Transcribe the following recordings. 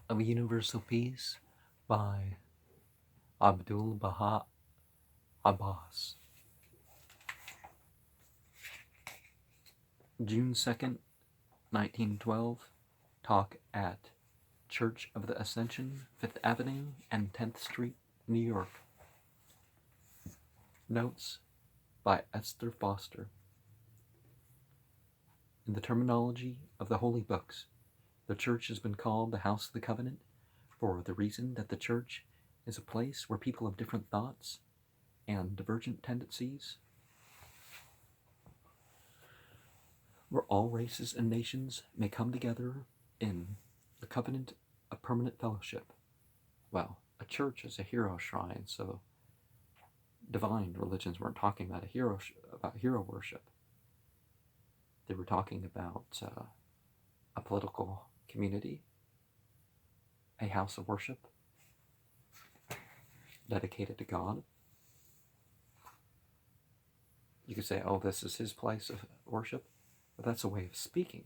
of Universal Peace by Abdul Baha Abbas. June 2nd, 1912. Talk at Church of the Ascension, 5th Avenue and 10th Street, New York. Notes by Esther Foster. In the terminology of the Holy Books, the Church has been called the House of the Covenant for the reason that the Church is a place where people of different thoughts and divergent tendencies, where all races and nations may come together in the covenant of permanent fellowship. Well, a church is a hero shrine, so divine religions weren't talking about hero worship. They were talking about a political community, a house of worship dedicated to God. You could say, oh, this is his place of worship, but that's a way of speaking.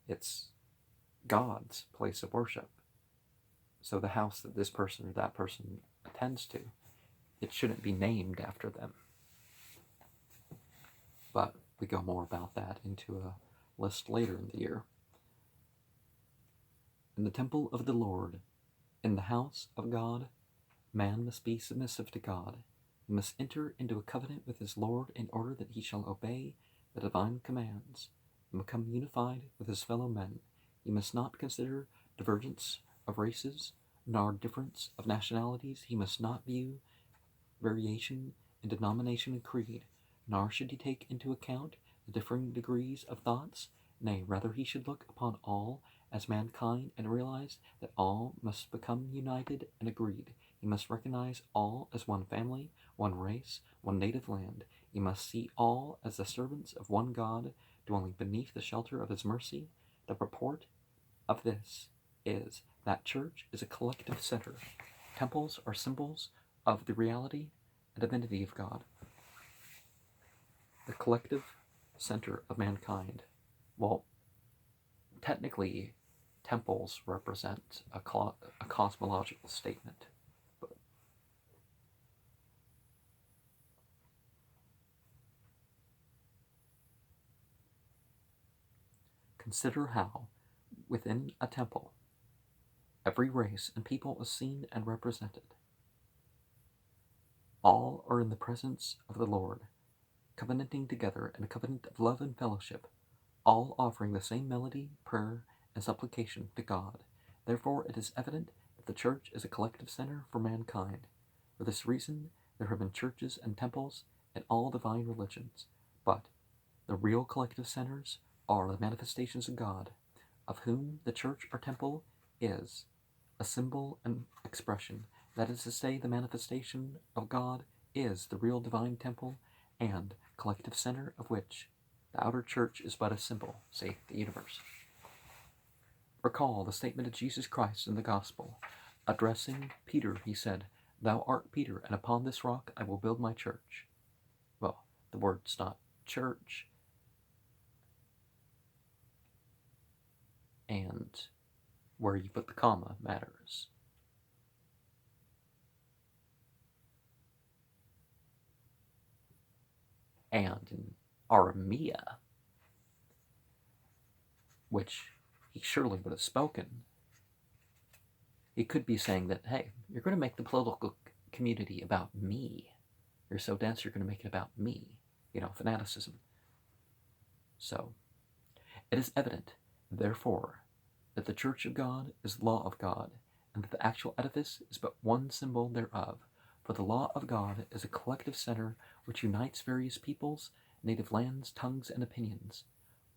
It's God's place of worship. So the house that this person or that person attends to, it shouldn't be named after them. But we go more about that into a list later in the year. In the temple of the Lord, in the house of God, man must be submissive to God. He must enter into a covenant with his Lord in order that he shall obey the divine commands and become unified with his fellow men. He must not consider divergence of races, nor difference of nationalities. He must not view variation in denomination and creed, nor should he take into account the differing degrees of thoughts. Nay, rather he should look upon all as mankind and realize that all must become united and agreed. He must recognize all as one family, one race, one native land. He must see all as the servants of one God, dwelling beneath the shelter of his mercy. The purport of this is that church is a collective center. Temples are symbols of the reality and divinity of God. The collective center of mankind. Well, technically, temples represent a cosmological statement. But consider how, within a temple, every race and people is seen and represented. All are in the presence of the Lord, covenanting together in a covenant of love and fellowship, all offering the same melody, prayer, and supplication to God. Therefore, it is evident that the Church is a collective center for mankind. For this reason, there have been churches and temples in all divine religions, but the real collective centers are the manifestations of God, of whom the church or temple is a symbol and expression. That is to say, the manifestation of God is the real divine temple and collective center of which the outer church is but a symbol, say the universe. Recall the statement of Jesus Christ in the Gospel. Addressing Peter, he said, "Thou art Peter, and upon this rock I will build my church." Well, the word's not church, and where you put the comma matters. And in Aramea, which he surely would have spoken, he could be saying that, hey, you're going to make the political community about me. You're so dense, you're going to make it about me. Fanaticism. So, it is evident, therefore, that the Church of God is the law of God, and that the actual edifice is but one symbol thereof. For the law of God is a collective center which unites various peoples, native lands, tongues, and opinions.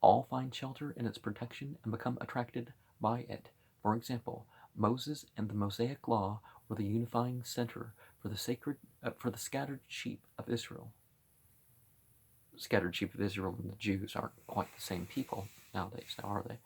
All find shelter in its protection and become attracted by it. For example, Moses and the Mosaic Law were the unifying center for the scattered sheep of Israel. Scattered sheep of Israel and the Jews aren't quite the same people nowadays, now are they?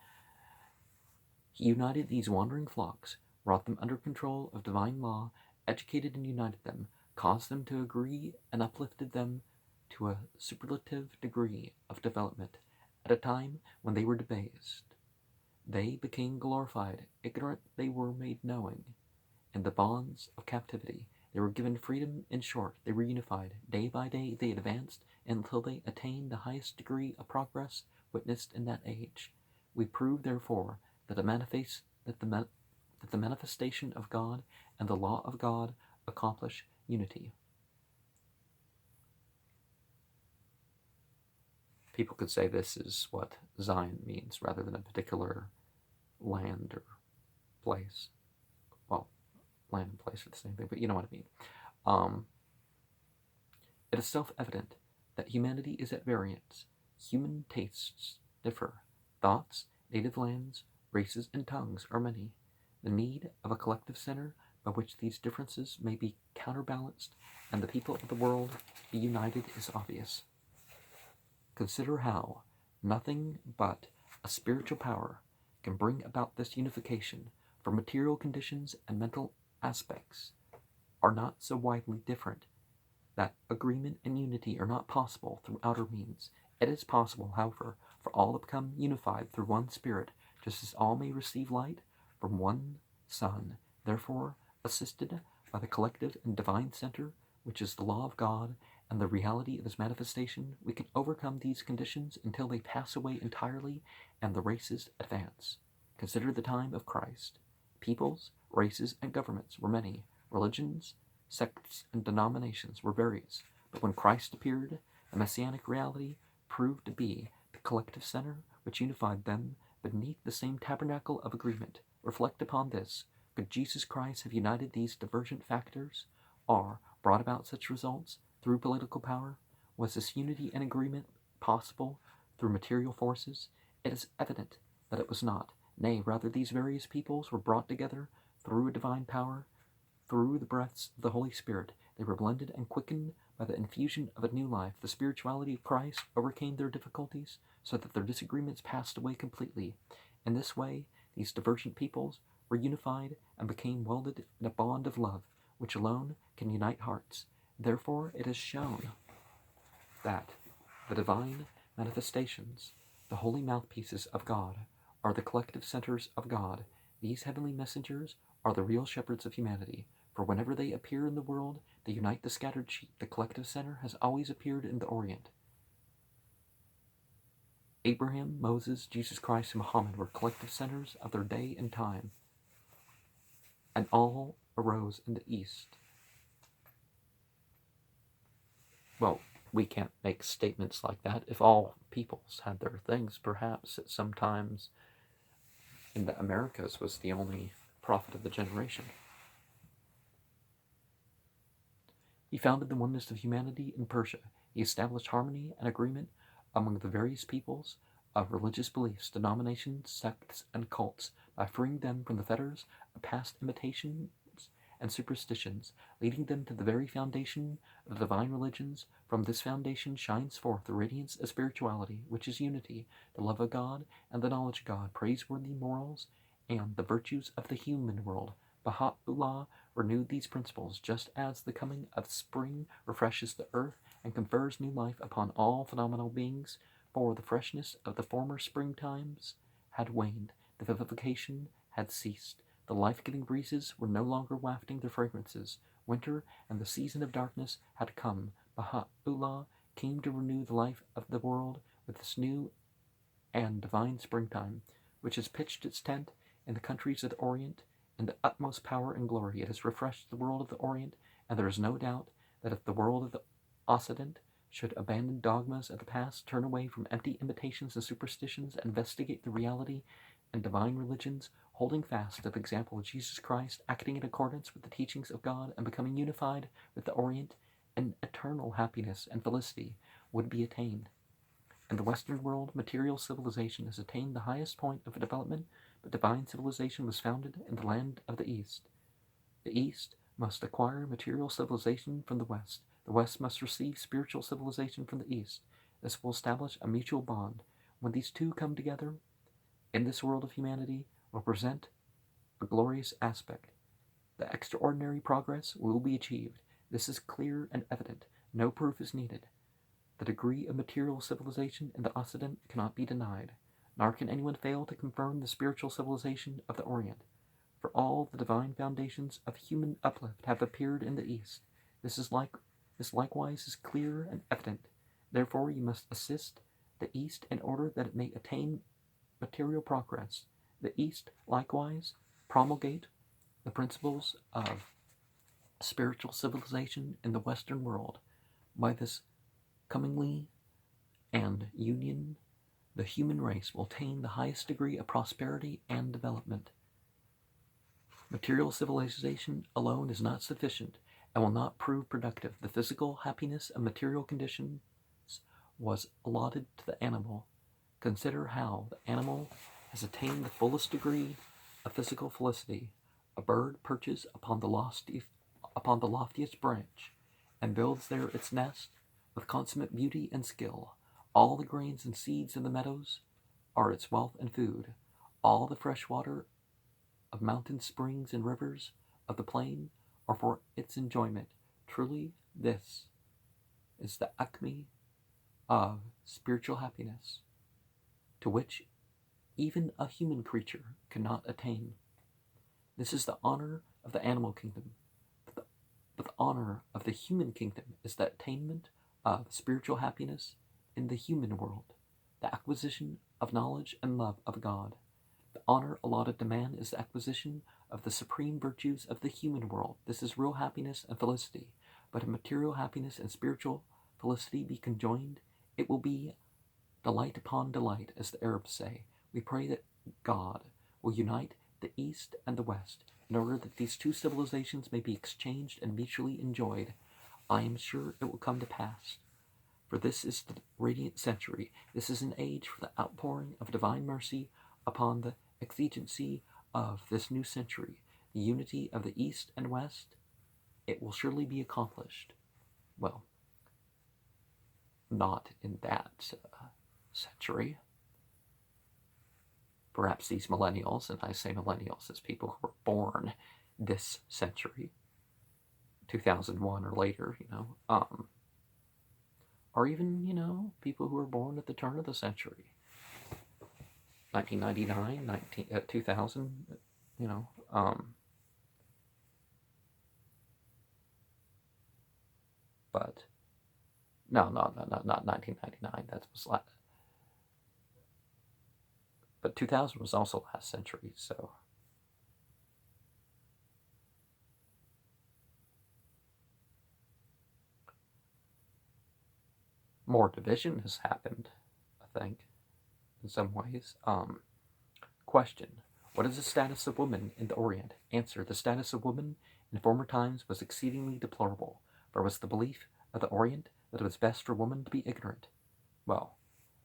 He united these wandering flocks, brought them under control of divine law, educated and united them, caused them to agree, and uplifted them to a superlative degree of development at a time when they were debased. They became glorified, ignorant they were made knowing. In the bonds of captivity, they were given freedom. In short, they were unified. Day by day they advanced until they attained the highest degree of progress witnessed in that age. We prove, therefore, that the manifestation of God and the law of God accomplish unity. People could say this is what Zion means rather than a particular land or place. Well, land and place are the same thing, but you know what I mean. It is self-evident that humanity is at variance. Human tastes differ. Thoughts, native lands, races, and tongues are many. The need of a collective center by which these differences may be counterbalanced and the people of the world be united is obvious. Consider how nothing but a spiritual power can bring about this unification, for material conditions and mental aspects are not so widely different that agreement and unity are not possible through outer means. It is possible, however, for all to become unified through one Spirit, just as all may receive light from one Sun. Therefore, assisted by the collective and divine center, which is the law of God and the reality of His manifestation, we can overcome these conditions until they pass away entirely and the races advance. Consider the time of Christ. Peoples, races, and governments were many. Religions, sects, and denominations were various. But when Christ appeared, the messianic reality proved to be the collective center which unified them beneath the same tabernacle of agreement. Reflect upon this. Could Jesus Christ have united these divergent factors, or brought about such results through political power? Was this unity and agreement possible through material forces? It is evident that it was not. Nay, rather, these various peoples were brought together through a divine power. Through the breaths of the Holy Spirit, they were blended and quickened by the infusion of a new life. The spirituality of Christ overcame their difficulties, so that their disagreements passed away completely. In this way, these divergent peoples were unified and became welded in a bond of love, which alone can unite hearts. Therefore, it is shown that the divine manifestations, the holy mouthpieces of God, are the collective centers of God. These heavenly messengers are the real shepherds of humanity, for whenever they appear in the world, they unite the scattered sheep. The collective center has always appeared in the Orient. Abraham, Moses, Jesus Christ, and Muhammad were collective centers of their day and time, and all arose in the East. Well, we can't make statements like that. If all peoples had their things, perhaps at some times in the Americas was the only prophet of the generation. He founded the oneness of humanity in Persia. He established harmony and agreement among the various peoples of religious beliefs, denominations, sects, and cults by freeing them from the fetters of past imitations and superstitions, leading them to the very foundation of the divine religions. From this foundation shines forth the radiance of spirituality, which is unity, the love of God and the knowledge of God, praiseworthy morals, and the virtues of the human world. Baha'u'llah renewed these principles, just as the coming of spring refreshes the earth and confers new life upon all phenomenal beings, for the freshness of the former spring times had waned, the vivification had ceased, the life-giving breezes were no longer wafting their fragrances. Winter and the season of darkness had come. Baha'u'llah came to renew the life of the world with this new and divine springtime, which has pitched its tent in the countries of the Orient. In the utmost power and glory, it has refreshed the world of the Orient, and there is no doubt that if the world of the Occident should abandon dogmas of the past, turn away from empty imitations and superstitions, and investigate the reality and divine religions, holding fast to the example of Jesus Christ, acting in accordance with the teachings of God, and becoming unified with the Orient, an eternal happiness and felicity would be attained. In the Western world, material civilization has attained the highest point of development, but divine civilization was founded in the land of the East. The East must acquire material civilization from the West. The West must receive spiritual civilization from the East. This will establish a mutual bond. When these two come together, in this world of humanity, will present a glorious aspect. The extraordinary progress will be achieved. This is clear and evident. No proof is needed. The degree of material civilization in the Occident cannot be denied. nor can anyone fail to confirm the spiritual civilization of the Orient, for all the divine foundations of human uplift have appeared in the East. This likewise is clear and evident. Therefore you must assist the East in order that it may attain material progress. The East likewise promulgate the principles of spiritual civilization in the Western world. By this comingly and union, the human race will attain the highest degree of prosperity and development. Material civilization alone is not sufficient and will not prove productive. The physical happiness of material conditions was allotted to the animal. Consider how the animal has attained the fullest degree of physical felicity. A bird perches upon the loftiest branch, and builds there its nest with consummate beauty and skill. All the grains and seeds of the meadows are its wealth and food. All the fresh water of mountain springs and rivers of the plain are for its enjoyment. Truly, this is the acme of spiritual happiness, to which even a human creature cannot attain. This is the honor of the animal kingdom. But the honor of the human kingdom is the attainment of spiritual happiness in the human world, the acquisition of knowledge and love of God. The honor allotted to man is the acquisition of the supreme virtues of the human world. This is real happiness and felicity. But if material happiness and spiritual felicity be conjoined, it will be delight upon delight, as the Arabs say. We pray that God will unite the East and the West in order that these two civilizations may be exchanged and mutually enjoyed. I am sure it will come to pass. For this is the radiant century. This is an age for the outpouring of divine mercy upon the exigency of this new century, the unity of the East and West. It will surely be accomplished. Well, not in that century. Perhaps these millennials, and I say millennials as people who were born this century, 2001 or later, or even, people who were born at the turn of the century, 1999, 2000, but no, not 1999, that was last. But 2000 was also last century, so. More division has happened, I think, in some ways. Question: what is the status of woman in the Orient? Answer: the status of woman in former times was exceedingly deplorable, for it was the belief of the Orient that it was best for woman to be ignorant. Well,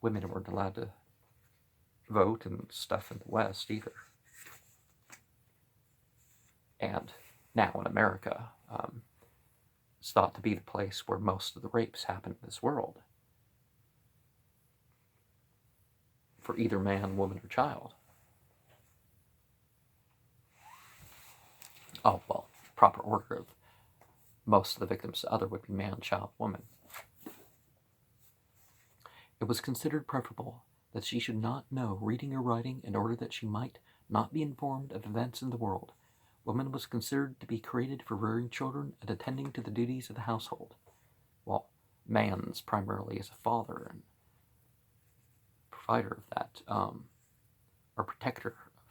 women weren't allowed to vote and stuff in the West either. And now in America, it's thought to be the place where most of the rapes happen in this world, for either man, woman, or child. Oh, well, proper order of most of the victims to other would be man, child, woman. It was considered preferable that she should not know reading or writing in order that she might not be informed of events in the world. Woman was considered to be created for rearing children and attending to the duties of the household, while man's primarily as a father and provider of that, or protector of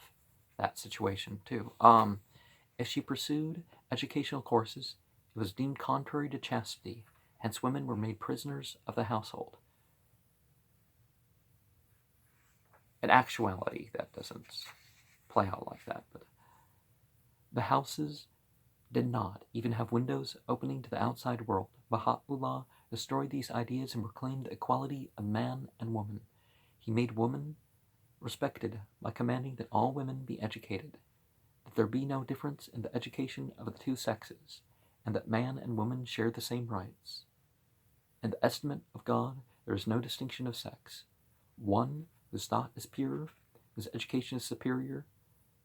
that situation too. If she pursued educational courses, it was deemed contrary to chastity, hence women were made prisoners of the household. In actuality, that doesn't play out like that, but the houses did not even have windows opening to the outside world. Baha'u'llah destroyed these ideas and proclaimed the equality of man and woman. He made woman respected by commanding that all women be educated, that there be no difference in the education of the two sexes, and that man and woman share the same rights. In the estimate of God, there is no distinction of sex. One whose thought is pure, whose education is superior,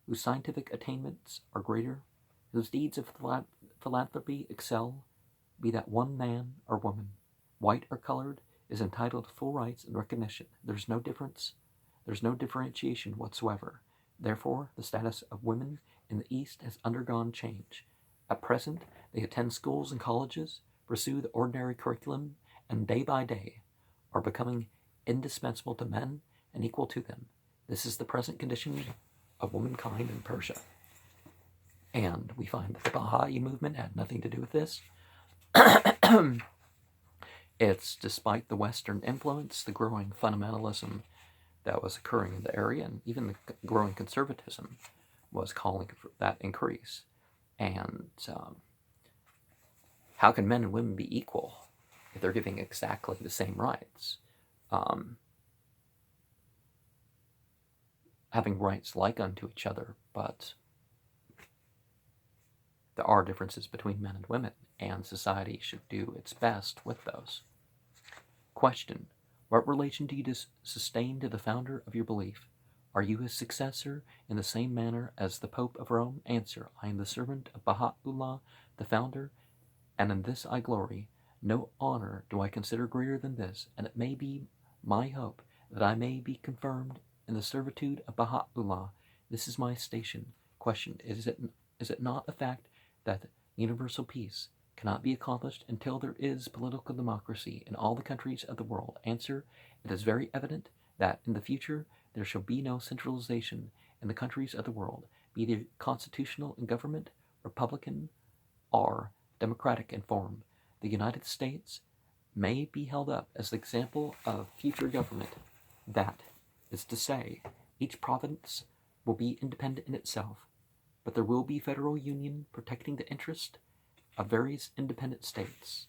whose scientific attainments are greater, whose deeds of philanthropy excel, be that one man or woman, white or colored, is entitled to full rights and recognition. There is no difference. There's no differentiation whatsoever. Therefore, the status of women in the East has undergone change. At present, they attend schools and colleges, pursue the ordinary curriculum, and day by day are becoming indispensable to men and equal to them. This is the present condition of womankind in Persia. And we find that the Baha'i movement had nothing to do with this. It's despite the Western influence, the growing fundamentalism that was occurring in the area, and even the growing conservatism was calling for that increase. And how can men and women be equal if they're giving exactly the same rights? Having rights like unto each other, but there are differences between men and women, and society should do its best with those. Question: what relation do you sustain to the founder of your belief? Are you his successor in the same manner as the Pope of Rome? Answer: I am the servant of Baha'u'llah, the founder, and in this I glory. No honor do I consider greater than this, and it may be my hope that I may be confirmed in the servitude of Baha'u'llah. This is my station. Question: is it not a fact that universal peace cannot be accomplished until there is political democracy in all the countries of the world? Answer: it is very evident that in the future there shall be no centralization in the countries of the world, be they constitutional in government, republican, or democratic in form. The United States may be held up as the example of future government. That is to say, each province will be independent in itself, but there will be federal union protecting the interest of various independent states.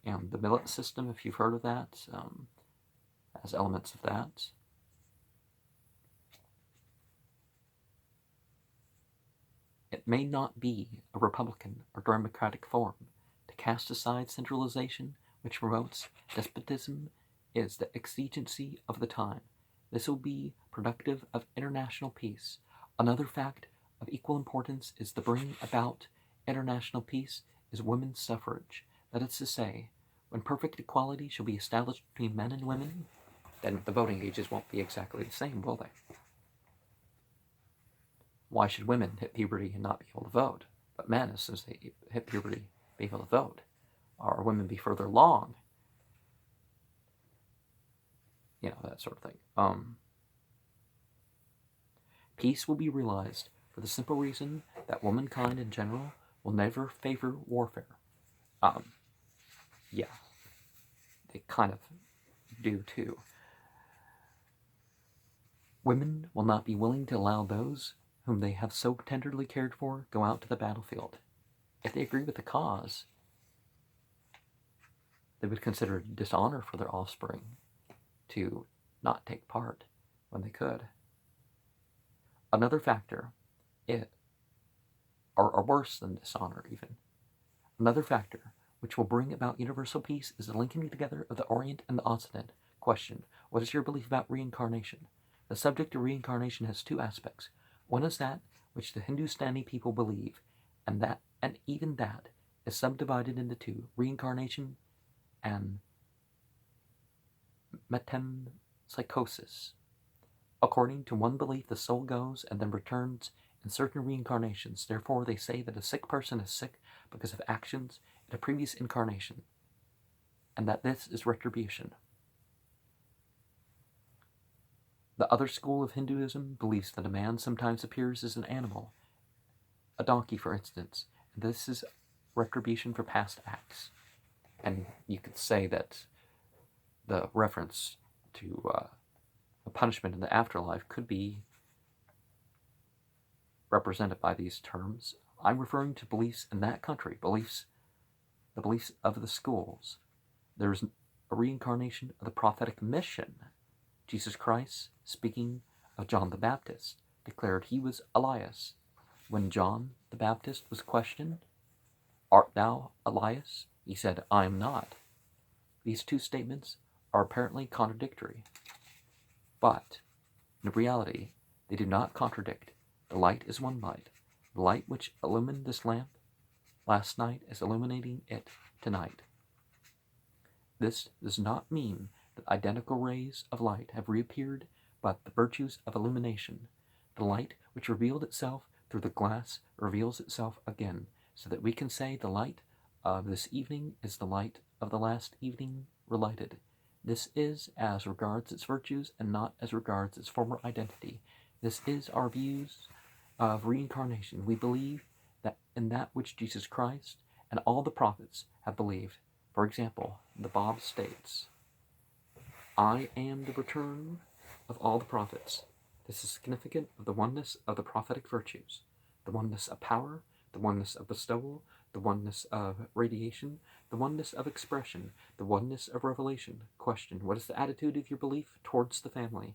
And the millet system, if you've heard of that, has elements of that. It may not be a republican or democratic form. To cast aside centralization, which promotes despotism, is the exigency of the time. This will be productive of international peace. Another fact of equal importance is the bringing about international peace is women's suffrage. That is to say, when perfect equality shall be established between men and women, then the voting ages won't be exactly the same, will they? Why should women hit puberty and not be able to vote, but men, as soon as they hit puberty, be able to vote? Or women be further along? You know, that sort of thing. Peace will be realized for the simple reason that womankind in general will never favor warfare. Yeah, they kind of do too. Women will not be willing to allow those whom they have so tenderly cared for go out to the battlefield. If they agree with the cause, they would consider it dishonor for their offspring to not take part when they could. Another factor, or worse than dishonor even, another factor which will bring about universal peace is the linking together of the Orient and the Occident. Question: what is your belief about reincarnation? The subject of reincarnation has two aspects. One is that which the Hindustani people believe, and even that is subdivided into two: reincarnation and metempsychosis. According to one belief, the soul goes and then returns in certain reincarnations. Therefore, they say that a sick person is sick because of actions in a previous incarnation, and that this is retribution. The other school of Hinduism believes that a man sometimes appears as an animal, a donkey, for instance, and this is retribution for past acts. And you could say that the reference to a punishment in the afterlife could be represented by these terms. I'm referring to beliefs in that country, the beliefs of the schools. There's a reincarnation of the prophetic mission. Jesus Christ, speaking of John the Baptist, declared he was Elias. When John the Baptist was questioned, "Art thou Elias?" he said, "I am not." These two statements are apparently contradictory, but in reality, they do not contradict. The light is one light. The light which illumined this lamp last night is illuminating it tonight. This does not mean that identical rays of light have reappeared, but the virtues of illumination. The light which revealed itself through the glass reveals itself again, so that we can say the light of this evening is the light of the last evening relighted. This is as regards its virtues and not as regards its former identity. This is our views of reincarnation. We believe that in that which Jesus Christ and all the prophets have believed. For example, the Bab states, I am the return of all the prophets. This is significant of the oneness of the prophetic virtues, the oneness of power, the oneness of bestowal, the oneness of radiation, the oneness of expression, the oneness of revelation. Question, what is the attitude of your belief towards the family?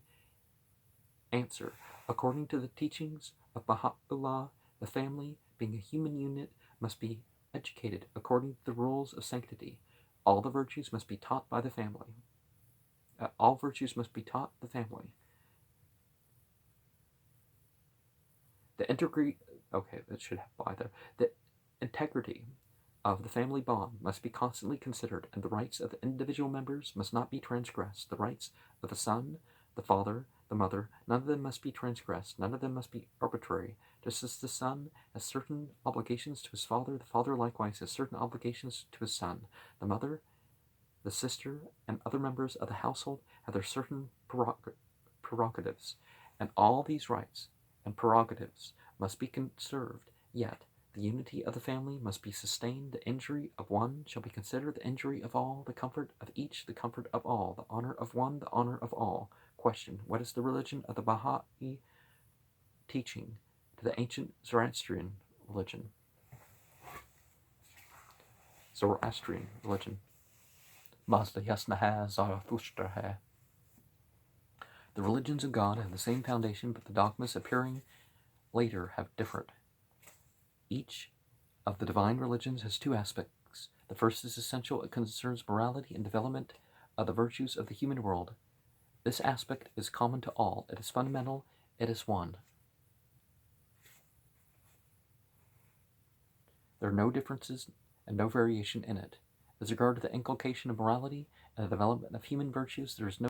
Answer, according to the teachings of Baha'u'llah, the family, being a human unit, must be educated according to the rules of sanctity. All the virtues must be taught by the family. All virtues must be taught the family. The integrity of the family bond must be constantly considered, and the rights of the individual members must not be transgressed. The rights of the son, the father, the mother, none of them must be transgressed. None of them must be arbitrary. Just as the son has certain obligations to his father, the father likewise has certain obligations to his son. The mother, the sister, and other members of the household have their certain prerogatives, and all these rights and prerogatives must be conserved, yet the unity of the family must be sustained. The injury of one shall be considered the injury of all, the comfort of each the comfort of all, the honor of one the honor of all. Question, what is the religion of the Baha'i teaching to the ancient Zoroastrian religion? Mazda Yasnaha Zarathustra. The religions of God have the same foundation, but the dogmas appearing later have differed. Each of the divine religions has two aspects. The first is essential. It concerns morality and development of the virtues of the human world. This aspect is common to all. It is fundamental. It is one. There are no differences and no variation in it. As regard to the inculcation of morality and the development of human virtues, there is no